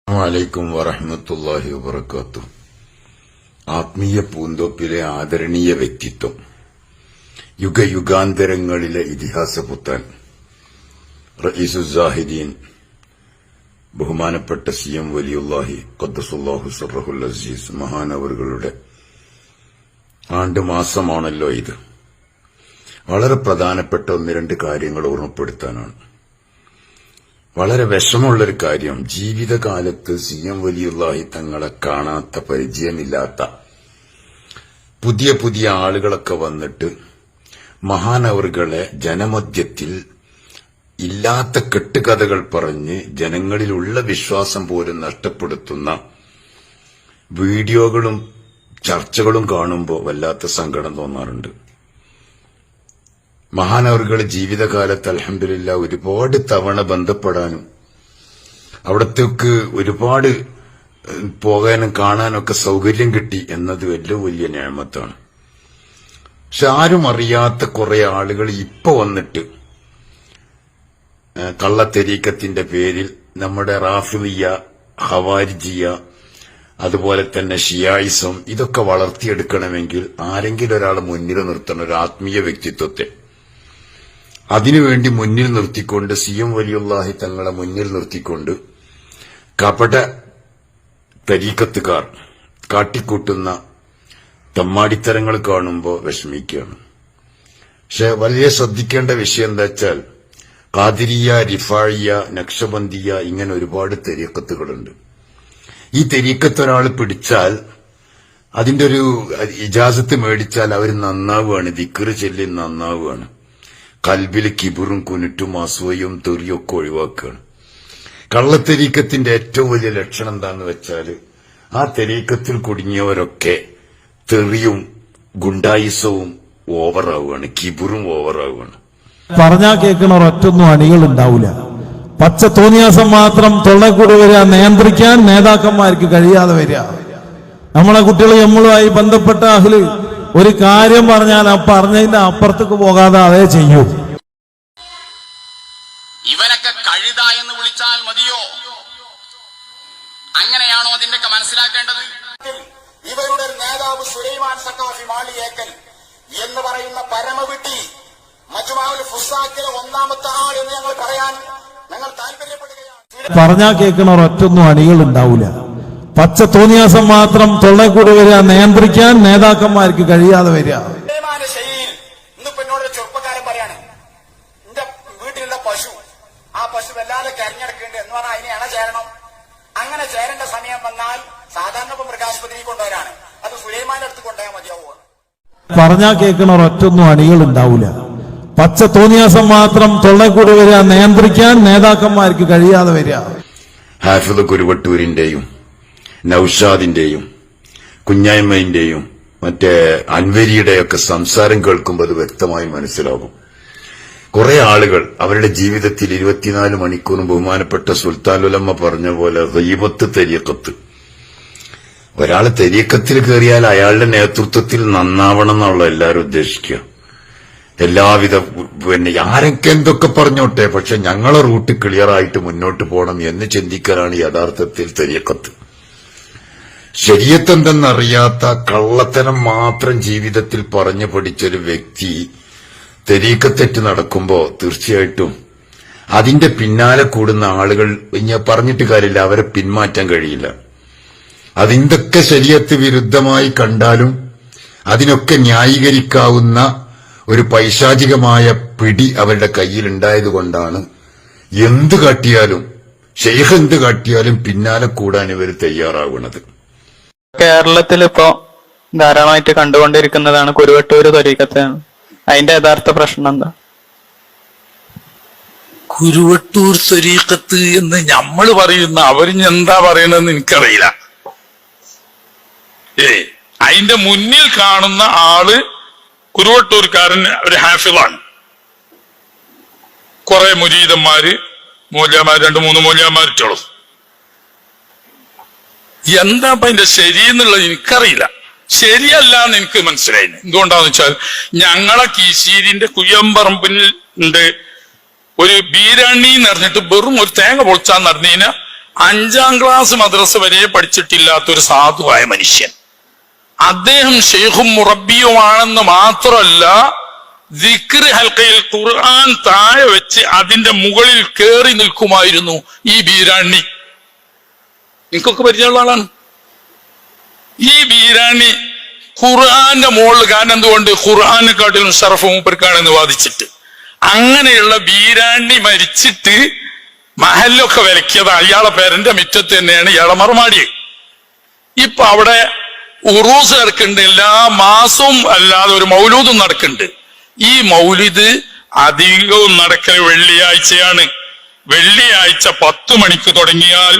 അലൈക്കും വറഹ്മത്തുള്ളാഹി വബറകാതുഹു. ആത്മീയ പൂന്തോപ്പിലെ ആദരണീയ വ്യക്തിത്വം, യുഗയുഗാന്തരങ്ങളിലെ ഇതിഹാസപുത്രൻ, റഈസുസ്സാഹിദീൻ ബഹുമാനപ്പെട്ട CM വലിയുല്ലാഹി ഖദ്ദസുല്ലാഹു സിർറഹുൽ അസീസ് മഹാനവറുകളുടെ ആണ്ടുമാസമാണല്ലോ ഇത്. വളരെ പ്രധാനപ്പെട്ട ഒന്ന് രണ്ട് കാര്യങ്ങൾ ഓർമ്മപ്പെടുത്താനാണ്. വളരെ വിഷമമുള്ളൊരു കാര്യം, ജീവിതകാലത്ത് CM വലിയുല്ലാഹി തങ്ങളെ കാണാത്ത, പരിചയമില്ലാത്ത പുതിയ പുതിയ ആളുകളൊക്കെ വന്നിട്ട് മഹാനവറുകളെ ജനമധ്യത്തിൽ ഇല്ലാത്ത കെട്ടുകഥകൾ പറഞ്ഞ് ജനങ്ങളിലുള്ള വിശ്വാസം പോലും നഷ്ടപ്പെടുത്തുന്ന വീഡിയോകളും ചർച്ചകളും കാണുമ്പോൾ വല്ലാത്ത സങ്കടം തോന്നാറുണ്ട്. മഹാനവറുകൾ ജീവിതകാലത്ത് അൽഹംദുലില്ലാഹ് ഒരുപാട് തവണ ബന്ധപ്പെടാനും അവിടത്തേക്ക് ഒരുപാട് പോകാനും കാണാനൊക്കെ സൗകര്യം കിട്ടി എന്നത് ഏറ്റവും വലിയ നിഅമത്താണ്. പക്ഷെ ആരും അറിയാത്ത കുറെ ആളുകൾ ഇപ്പൊ വന്നിട്ട് കള്ളത്തരീക്കത്തിന്റെ പേരിൽ നമ്മുടെ റാഫിളിയ, ഖവാരിജിയ, അതുപോലെ തന്നെ ഷിയായിസം ഇതൊക്കെ വളർത്തിയെടുക്കണമെങ്കിൽ ആരെങ്കിലും ഒരാൾ മുന്നിൽ നിർത്തണം, ഒരു ആത്മീയ വ്യക്തിത്വത്തെ. അതിനുവേണ്ടി മുന്നിൽ നിർത്തിക്കൊണ്ട് CM വലിയുല്ലാഹി തങ്ങളെ മുന്നിൽ നിർത്തിക്കൊണ്ട് കപട തരീക്കത്തുകാർ കാട്ടിക്കൂട്ടുന്ന തമ്മാടിത്തരങ്ങൾ കാണുമ്പോൾ വിഷമിക്കുകയാണ്. പക്ഷെ വലിയ ശ്രദ്ധിക്കേണ്ട വിഷയം എന്താ വെച്ചാൽ, ഖാദിരിയ, റിഫാഴിയ, നക്ഷബന്ദിയ ഇങ്ങനെ ഒരുപാട് തരീക്കത്തുകളുണ്ട്. ഈ തരീക്കത്ത് ഒരാൾ പിടിച്ചാൽ, അതിന്റെ ഒരു ഇജാസത്ത് മേടിച്ചാൽ അവർ നന്നാവുകയാണ്, ദിക്ർ ചൊല്ലി നന്നാവുകയാണ്. കൽബിൽ കിബറും കുനുറ്റും അസൂയയും തെറിയും ഒക്കെ ഒഴിവാക്കുകയാണ്. കള്ളത്തരീക്കത്തിന്റെ ഏറ്റവും വലിയ ലക്ഷണം എന്താന്ന് വെച്ചാൽ, ആ തരീക്കത്തിൽ കുടുങ്ങിയവരൊക്കെ തെറിയും ഗുണ്ടായിസവും ഓവറാവുകയാണ്, കിബറും ഓവറാവുകയാണ്. പറഞ്ഞാ കേൾക്കണ ഒറ്റൊന്നും അണികൾ ഉണ്ടാവില്ല. പച്ച തോന്നിയാസം മാത്രം തൊള്ളക്കൂടി വരിക, നിയന്ത്രിക്കാൻ നേതാക്കന്മാർക്ക് കഴിയാതെ വരിക. നമ്മളെ കുട്ടികൾ നമ്മളുമായി ബന്ധപ്പെട്ട അഹ്ല് ഒരു കാര്യം പറഞ്ഞാൽ ആ പറഞ്ഞതിന്റെ അപ്പുറത്തേക്ക് പോകാതെ അതേ ചെയ്യൂ. ഇവനൊക്കെ കഴുത എന്ന് വിളിച്ചാൽ മതിയോ? അങ്ങനെയാണോ അതിന്റെയൊക്കെ മനസ്സിലാക്കേണ്ടത്? ഇവരുടെ നേതാവ് സുലൈമാൻ സഖാഫി മാളിയേക്കൽ എന്ന് പറയുന്ന പരമവിട്ടി മജ്മുഅുൽ ഫുസാക്കിലെ ഒന്നാമത്തെ ആൾ എന്ന് ഞങ്ങൾ പറയാൻ ഞങ്ങൾ താല്പര്യപ്പെടുകയാണ്. പറഞ്ഞാ കേൾക്കണ ഒറ്റൊന്നും അണികൾ ഉണ്ടാവില്ല. പച്ച തോന്നിയാസം മാത്രം തൊള്ളക്കൂടി വരിക, നിയന്ത്രിക്കാൻ നേതാക്കന്മാർക്ക് കഴിയാതെ വരിക. ഇന്നിപ്പോ എന്നോട് ചെറുപ്പക്കാരൻ പറയാണ്, എന്റെ വീട്ടിലുള്ള പശു, ആ പശു വല്ലാതെ കരഞ്ഞെടുക്കുന്നുണ്ട് എന്ന് പറഞ്ഞാൽ അതിനെ അണ ചേരണം. അങ്ങനെ ചേരേണ്ട സമയം വന്നാൽ സാധാരണ ഇപ്പൊ മൃഗാശുപത്രി കൊണ്ടുവരാണ്, അത് സുലൈമാന്റെ അടുത്ത് കൊണ്ടുപോയാൽ മതിയാവുക. പറഞ്ഞാ കേൾക്കണ ഒറ്റൊന്നും അണികൾ ഉണ്ടാവില്ല. പച്ച തോന്നിയാസം മാത്രം തൊള്ളക്കൂടി വരിക, നിയന്ത്രിക്കാൻ നേതാക്കന്മാർക്ക് കഴിയാതെ വരിക. ഹാഫിദ് കുരുവട്ടൂരിന്റെയും നൌഷാദിന്റെയും കുഞ്ഞായ്മന്റെയും മറ്റേ അൻവരിയുടെയൊക്കെ സംസാരം കേൾക്കുമ്പോൾ അത് വ്യക്തമായി മനസ്സിലാകും. കുറെ ആളുകൾ അവരുടെ ജീവിതത്തിൽ 24 മണിക്കൂറും ബഹുമാനപ്പെട്ട സുൽത്താൻ ഉലമ പറഞ്ഞ പോലെ ഗീബത്ത് തരീഖത്ത്, ഒരാൾ തരീഖത്തിൽ കയറിയാൽ അയാളുടെ നേതൃത്വത്തിൽ നന്നാവണം എന്നുള്ള എല്ലാവരും ഉദ്ദേശിക്കുക. എല്ലാവിധ ആരൊക്കെ എന്തൊക്കെ പറഞ്ഞോട്ടെ, പക്ഷെ ഞങ്ങളെ റൂട്ട് ക്ലിയർ ആയിട്ട് മുന്നോട്ട് പോകണം എന്ന് ചിന്തിക്കലാണ് യഥാർത്ഥത്തിൽ തരീഖത്ത്. ശരീഅത്ത് എന്തെന്നറിയാത്ത കള്ളത്തരം മാത്രം ജീവിതത്തിൽ പറഞ്ഞു പഠിച്ചൊരു വ്യക്തി തരീഖത്തെറ്റ് നടക്കുമ്പോ തീർച്ചയായിട്ടും അതിന്റെ പിന്നാലെ കൂടുന്ന ആളുകൾ ഇനി പറഞ്ഞിട്ട് കാര്യമില്ല, അവരെ പിന്മാറ്റാൻ കഴിയില്ല. അതിന്തൊക്കെ ശരീഅത്ത് വിരുദ്ധമായി കണ്ടാലും അതിനൊക്കെ ന്യായീകരിക്കാവുന്ന ഒരു പൈശാചികമായ പിടി അവരുടെ കയ്യിലുണ്ടായതുകൊണ്ടാണ് എന്ത് കാട്ടിയാലും, ഷെയ്ഖ് എന്ത് കാട്ടിയാലും പിന്നാലെ കൂടാൻ ഇവർ തയ്യാറാവുന്നത്. കേരളത്തിലിപ്പോ ധാരാളമായിട്ട് കണ്ടുകൊണ്ടിരിക്കുന്നതാണ് കുരുവട്ടൂര് ത്വരീഖത്ത്. അതിന്റെ യഥാർത്ഥ പ്രശ്നം എന്താ? കുരുവട്ടൂർ ത്വരീഖത്ത് എന്ന് നമ്മൾ പറയുന്ന അവരിഞ്ഞ് എന്താ പറയണെന്ന് എനിക്കറിയില്ല. അതിന്റെ മുന്നിൽ കാണുന്ന ആള് കുരുവട്ടൂർക്കാരൻ ഒരു ഹാഫിളാണ്. കുറെ മുരീദന്മാര്, മൂല്യന്മാർ, 2-3 മൂല്യന്മാരിട്ടോളും. എന്താ ഇപ്പൊ അതിന്റെ ശരിയെന്നുള്ളത് എനിക്കറിയില്ല. ശരിയല്ല എന്ന് എനിക്ക് മനസ്സിലായി. എന്തുകൊണ്ടാന്ന് വെച്ചാൽ, ഞങ്ങളെ കീശീരിന്റെ കുയ്യമ്പറമ്പിൽ ഉണ്ട് ഒരു ബീരാണി എന്ന് പറഞ്ഞിട്ട് വെറും ഒരു തേങ്ങ പൊളിച്ചാന്ന് പറഞ്ഞതിന് 5ാം ക്ലാസ് മദ്രസ വരെ പഠിച്ചിട്ടില്ലാത്തൊരു സാധുവായ മനുഷ്യൻ. അദ്ദേഹം ഷെയ്ഖും മുറബിയുമാണെന്ന് മാത്രമല്ല, ദിക്ർ ഹൽക്കയിൽ ഖുർആൻ താഴെ വെച്ച് അതിന്റെ മുകളിൽ കയറി നിൽക്കുമായിരുന്നു ഈ ബീരാണി. നിങ്ങൾക്കൊക്കെ പരിചയമുള്ള ആളാണ് ഈ ബീരാണി. ഖുർആന്റെ മുകളിൽ, കാരണം എന്തുകൊണ്ട്? ഖുർആനെക്കാട്ടിലും ഷറഫ് മൂപ്പർക്കാണെന്ന് വാദിച്ചിട്ട്. അങ്ങനെയുള്ള ബീരാണി മരിച്ചിട്ട് മഹല്ലൊക്കെ വിലക്കിയത് അയാളെ പേരന്റെ മുറ്റത്ത് തന്നെയാണ് ഇയാളെ മറുമാടി. ഇപ്പൊ അവിടെ ഉറൂസ് നടക്കുന്നുണ്ട്, എല്ലാ മാസവും അല്ലാതെ ഒരു മൗലൂദും നടക്കുന്നുണ്ട്. ഈ മൗലിദ് അധികവും നടക്കൽ വെള്ളിയാഴ്ചയാണ്. വെള്ളിയാഴ്ച 10 മണിക്ക് തുടങ്ങിയാൽ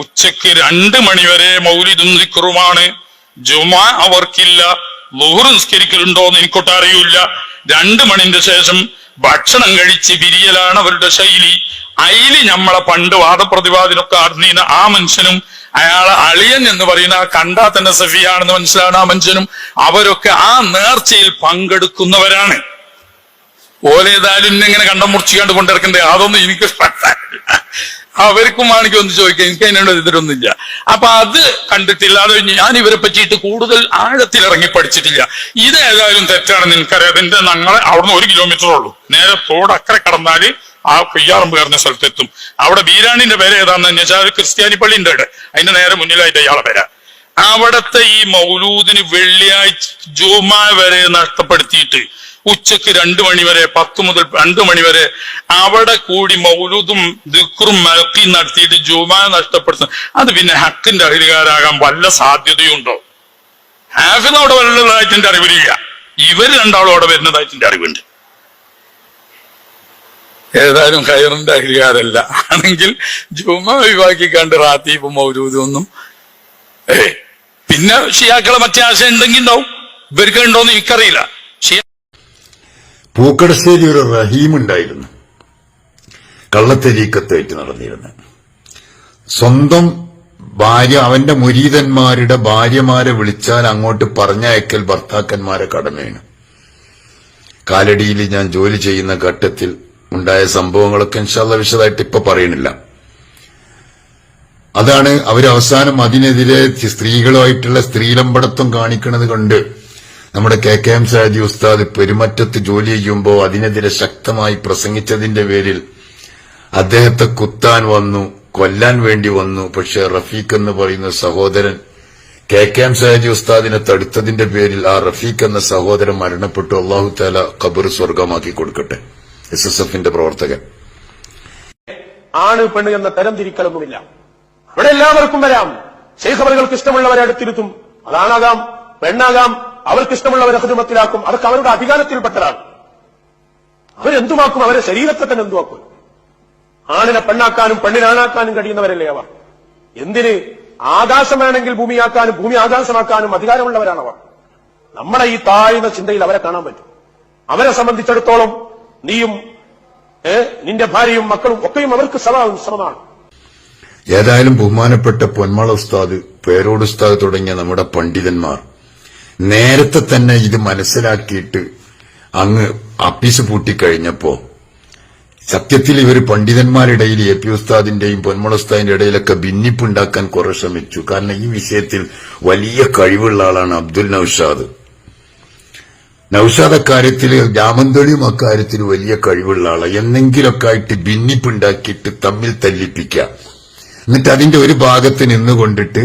ഉച്ചക്ക് 2 മണിവരെ മൗലിദും ദിക്റുമാണ്. ജുമാ അവർക്കില്ല. ളുഹർ നിസ്കരിക്കലുണ്ടോന്ന് എനിക്കൊട്ട് അറിയില്ല. 2 മണിന്റെ ശേഷം ഭക്ഷണം കഴിച്ച് പിരിയലാണ് അവരുടെ ശൈലി. അയില് നമ്മളെ പണ്ട് വാദപ്രതിവാദിനൊക്കെ അറിഞ്ഞീന ആ മനുഷ്യനും അയാളെ അളിയൻ എന്ന് പറയുന്ന കണ്ടാ തന്നെ സഫിയാണെന്ന് മനസ്സിലാണ് ആ മനുഷ്യനും, അവരൊക്കെ ആ നേർച്ചയിൽ പങ്കെടുക്കുന്നവരാണ്. ഓലേതായാലും ഇന്നിങ്ങനെ കണ്ടം മുറിച്ചുകൊണ്ട് കൊണ്ടിറക്കണ്ടേ, അതൊന്നും എനിക്ക് അവർക്കും ആണെങ്കിൽ ഒന്ന് ചോദിക്കാം, എനിക്ക് അതിനോട് എതിരൊന്നുമില്ല. അപ്പൊ അത് കണ്ടിട്ടില്ല. അത് ഞാൻ ഇവരെ പറ്റിയിട്ട് കൂടുതൽ ആഴത്തിൽ ഇറങ്ങി പഠിച്ചിട്ടില്ല. ഇതേതായാലും തെറ്റാണെന്ന് എനിക്കറിയാം. അതിന്റെ ഞങ്ങളെ അവിടുന്ന് 1 കിലോമീറ്ററേ ഉള്ളൂ. നേരെ തോടക്കരെ കടന്നാല് ആ കുയ്യാറമ്പ് കയറുന്ന സ്ഥലത്തെത്തും. അവിടെ ബീരാണിന്റെ പേര് ഏതാണെന്ന് വെച്ചാൽ ക്രിസ്ത്യാനി പള്ളിന്റെ അവിടെ, അതിന്റെ നേരെ മുന്നിലായിട്ട് ഇയാളെ പേര. അവിടത്തെ ഈ മൗലൂദിന് വെള്ളിയാഴ്ച ജുമാ വരെ നഷ്ടപ്പെടുത്തിയിട്ട് ഉച്ചക്ക് 2 മണി വരെ, 10 മുതൽ 2 മണി വരെ അവിടെ കൂടി മൗലൂദും ദിക്റും മലക്കി നടത്തിയിട്ട് ജുമാ നഷ്ടപ്പെടുത്തും. അത് പിന്നെ ഹക്കിന്റെ അഹിലുകാരാകാൻ വല്ല സാധ്യതയുണ്ടോ? ഹാഫിന് അവിടെ വല്ലതായിട്ടിന്റെ അറിവില്ല. ഇവർ രണ്ടാളും അവിടെ വരുന്നതായിട്ടിന്റെ അറിവുണ്ട്. ഏതായാലും ഖൈറിന്റെ അഹിലുകാരല്ല. ആണെങ്കിൽ ജുമാ ഒഴിവാക്കി കണ്ട് റാത്തീബും മൗലൂദും ഒന്നും പിന്നെ ഷിയാക്കളെ മറ്റേ ആശയം ഉണ്ടെങ്കിൽ ഉണ്ടാവും. ഇവർക്ക് ഉണ്ടോന്ന് എനിക്കറിയില്ല. പൂക്കടശ്ശേരി ഒരു റഹീം ഉണ്ടായിരുന്നു, കള്ളത്തരീക്കത്തായിട്ട് നടന്നിരുന്നു. സ്വന്തം ഭാര്യ, അവന്റെ മുരീതന്മാരുടെ ഭാര്യമാരെ വിളിച്ചാൽ അങ്ങോട്ട് പറഞ്ഞയക്കൽ ഭർത്താക്കന്മാരെ കടമയാണ്. കാലടിയിൽ ഞാൻ ജോലി ചെയ്യുന്ന ഘട്ടത്തിൽ ഉണ്ടായ സംഭവങ്ങളൊക്കെ ഇൻഷാല്ലാ വിശദമായിട്ട് ഇപ്പൊ പറയണില്ല. അതാണ് അവരവസാനം അതിനെതിരെ സ്ത്രീകളുമായിട്ടുള്ള സ്ത്രീലമ്പടത്വം കാണിക്കുന്നത് കൊണ്ട് നമ്മുടെ KKM സാജി ഉസ്താദ് പെരുമറ്റത്ത് ജോലി ചെയ്യുമ്പോൾ അതിനെതിരെ ശക്തമായി പ്രസംഗിച്ചതിന്റെ പേരിൽ അദ്ദേഹത്തെ കുത്താൻ വന്നു, കൊല്ലാൻ വേണ്ടി വന്നു. പക്ഷെ റഫീഖ് എന്ന് പറയുന്ന സഹോദരൻ KKM സാജി ഉസ്താദിനെ തടുത്തതിന്റെ പേരിൽ ആ റഫീഖ് എന്ന സഹോദരൻ മരണപ്പെട്ടു. അള്ളാഹു തആല ഖബർ സ്വർഗമാക്കി കൊടുക്കട്ടെ. SSFന്റെ പ്രവർത്തകൻ. ആണ് പെണ്ണ് എന്ന തരം തിരിക്കലൊന്നുമില്ല. ഇവിടെ എല്ലാവർക്കും വരാം. ശൈഖ് അവർക്ക് ഇഷ്ടമുള്ളവരെ അടുത്തിരുത്തും. അതാണാകാം, പെണ്ണാകാം, അവർക്ക് ഇഷ്ടമുള്ളവരെ ഖിദ്മത്തിലാക്കും. അതൊക്കെ അവരുടെ അധികാരത്തിൽപ്പെട്ടതാണ്. അവരെന്തുമാക്കും? അവരെ ശരീരത്തെ തന്നെ എന്തുമാക്കും? ആണിനെ പെണ്ണാക്കാനും പെണ്ണിനാണാക്കാനും കഴിയുന്നവരല്ലേ അവർ. എന്തിന്? ആകാശം വേണമെങ്കിൽ ഭൂമിയാക്കാനും ഭൂമി ആകാശമാക്കാനും അധികാരമുള്ളവരാണ് അവർ. നമ്മുടെ ഈ താഴ്ന്ന ചിന്തയിൽ അവരെ കാണാൻ പറ്റും. അവരെ സംബന്ധിച്ചിടത്തോളം നീയും നിന്റെ ഭാര്യയും മക്കളും ഒക്കെയും അവർക്ക് സമമാണ്. ഏതായാലും ബഹുമാനപ്പെട്ട പൊന്മള ഉസ്താദ്, പേരോട് ഉസ്താദ് തുടങ്ങിയ നമ്മുടെ പണ്ഡിതന്മാർ നേരത്തെ തന്നെ ഇത് മനസ്സിലാക്കിയിട്ട് അങ്ങ് അപ്പീസ് പൂട്ടിക്കഴിഞ്ഞപ്പോ സത്യത്തിൽ ഇവർ പണ്ഡിതന്മാരിടയിൽ AP ഉസ്താദിന്റെയും പൊന്മള ഉസ്താദിന്റെ ഇടയിലൊക്കെ ഭിന്നിപ്പുണ്ടാക്കാൻ കുറെ ശ്രമിച്ചു. കാരണം ഈ വിഷയത്തിൽ വലിയ കഴിവുള്ള ആളാണ് അബ്ദുൽ നൌഷാദ്. നൌഷാദ് അക്കാര്യത്തിൽ, ജാമന്തളിയും അക്കാര്യത്തിൽ വലിയ കഴിവുള്ള ആളാണ്. എന്നെങ്കിലൊക്കെ ആയിട്ട് ഭിന്നിപ്പുണ്ടാക്കിയിട്ട് തമ്മിൽ തല്ലിപ്പിക്കാം. എന്നിട്ട് അതിന്റെ ഒരു ഭാഗത്ത് നിന്നുകൊണ്ടിട്ട്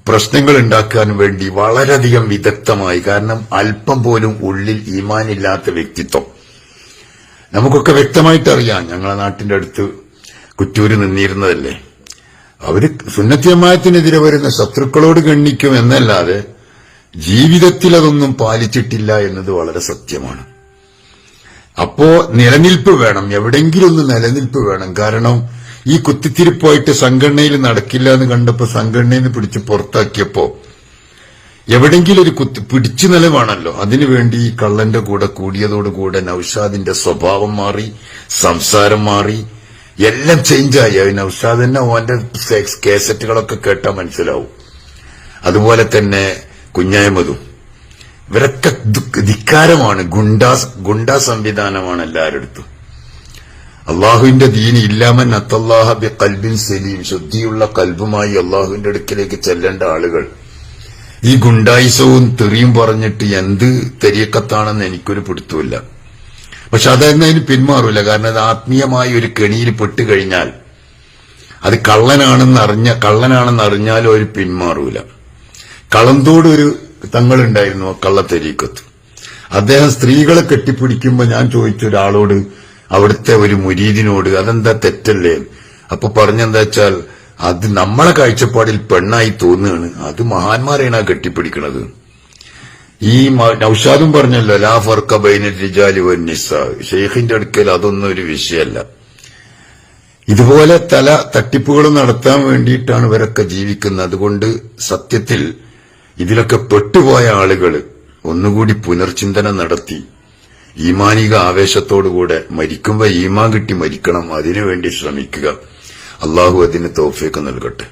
പ്രശ്നങ്ങൾ ഉണ്ടാക്കാൻ വേണ്ടി വളരെയധികം വിദഗ്ധമായി, കാരണം അല്പം പോലും ഉള്ളിൽ ഈമാനില്ലാത്ത വ്യക്തിത്വം നമുക്കൊക്കെ വ്യക്തമായിട്ടറിയാം. ഞങ്ങളെ നാട്ടിന്റെ അടുത്ത് കുറ്റൂര് നിന്നിരുന്നതല്ലേ. അവര് സുന്നത്തി ജമാഅത്തിനെതിരെ വരുന്ന ശത്രുക്കളോട് ഗണ്ണിക്കും എന്നല്ലാതെ ജീവിതത്തിൽ അതൊന്നും പാലിച്ചിട്ടില്ല എന്നത് വളരെ സത്യമാണ്. അപ്പോ നിലനിൽപ്പ് വേണം, എവിടെയെങ്കിലും ഒന്ന് നിലനിൽപ്പ് വേണം. കാരണം ഈ കുത്തിത്തിരിപ്പായിട്ട് സംഘടനയിൽ നടക്കില്ല എന്ന് കണ്ടപ്പോ സംഘടനയിൽ നിന്ന് പിടിച്ച് പുറത്താക്കിയപ്പോ എവിടെങ്കിലും ഒരു പിടിച്ചു നിലവാണല്ലോ. അതിനുവേണ്ടി ഈ കള്ളന്റെ കൂടെ കൂടിയതോടുകൂടെ നൌഷാദിന്റെ സ്വഭാവം മാറി, സംസാരം മാറി, എല്ലാം ചേഞ്ചായി. നൌഷാദ് തന്നെ ഓന്റെ കേസറ്റുകളൊക്കെ കേട്ടാൽ മനസ്സിലാവും. അതുപോലെ തന്നെ കുഞ്ഞായ്മതും ഇവരൊക്കെ ധിക്കാരമാണ്, ഗുണ്ടാ സംവിധാനമാണ് എല്ലാവരുടെ. അള്ളാഹുവിന്റെ ദീൻ ഇല്ലാമൻ അത്തല്ലാഹ ബി ഖൽബിൻ സലീം, ശുദ്ധിയുള്ള കൽബുമായി അള്ളാഹുവിന്റെ അടുക്കിലേക്ക് ചെല്ലേണ്ട ആളുകൾ ഈ ഗുണ്ടായിസവും തെറിയും പറഞ്ഞിട്ട് എന്ത് തെരിയക്കത്താണെന്ന് എനിക്കൊരു പിടുത്തമില്ല. പക്ഷെ അതെന്നതിന് പിന്മാറൂല. കാരണം അത് ആത്മീയമായ ഒരു കെണിയിൽ പെട്ടുകഴിഞ്ഞാൽ അത് കള്ളനാണെന്ന് അറിഞ്ഞാലും അവർ പിന്മാറൂല. കളന്തോട് ഒരു തങ്ങളുണ്ടായിരുന്നു കള്ളത്തെരീക്കത്ത്. അദ്ദേഹം സ്ത്രീകളെ കെട്ടിപ്പിടിക്കുമ്പോ ഞാൻ ചോദിച്ചു ഒരാളോട്, അവിടുത്തെ ഒരു മുരീദിനോട്, അതെന്താ തെറ്റല്ലേ? അപ്പൊ പറഞ്ഞെന്താ വെച്ചാൽ അത് നമ്മളെ കാഴ്ചപ്പാടിൽ പെണ്ണായി തോന്നുകയാണ്, അത് മഹാന്മാരെയാണ് ആ കെട്ടിപ്പിടിക്കണത്. ഈ നൗഷാദും പറഞ്ഞല്ലോ ലാ ഫർഖ ബൈനൽ റിജാലി വന്നിസാ, ഷെയ്ഖിന്റെ അടുക്കൽ അതൊന്നും ഒരു വിഷയമല്ല. ഇതുപോലെ തട്ടിപ്പുകൾ നടത്താൻ വേണ്ടിയിട്ടാണ് ഇവരൊക്കെ ജീവിക്കുന്നത്. അതുകൊണ്ട് സത്യത്തിൽ ഇതിലൊക്കെ പെട്ടുപോയ ആളുകൾ ഒന്നുകൂടി പുനർചിന്തനം നടത്തി ഈമാനിക ആവേശത്തോടുകൂടെ മരിക്കുമ്പോ ഈമാൻ കിട്ടി മരിക്കണം, അതിനുവേണ്ടി ശ്രമിക്കുക. അള്ളാഹു അതിന് തൗഫീഖ് നൽകട്ടെ.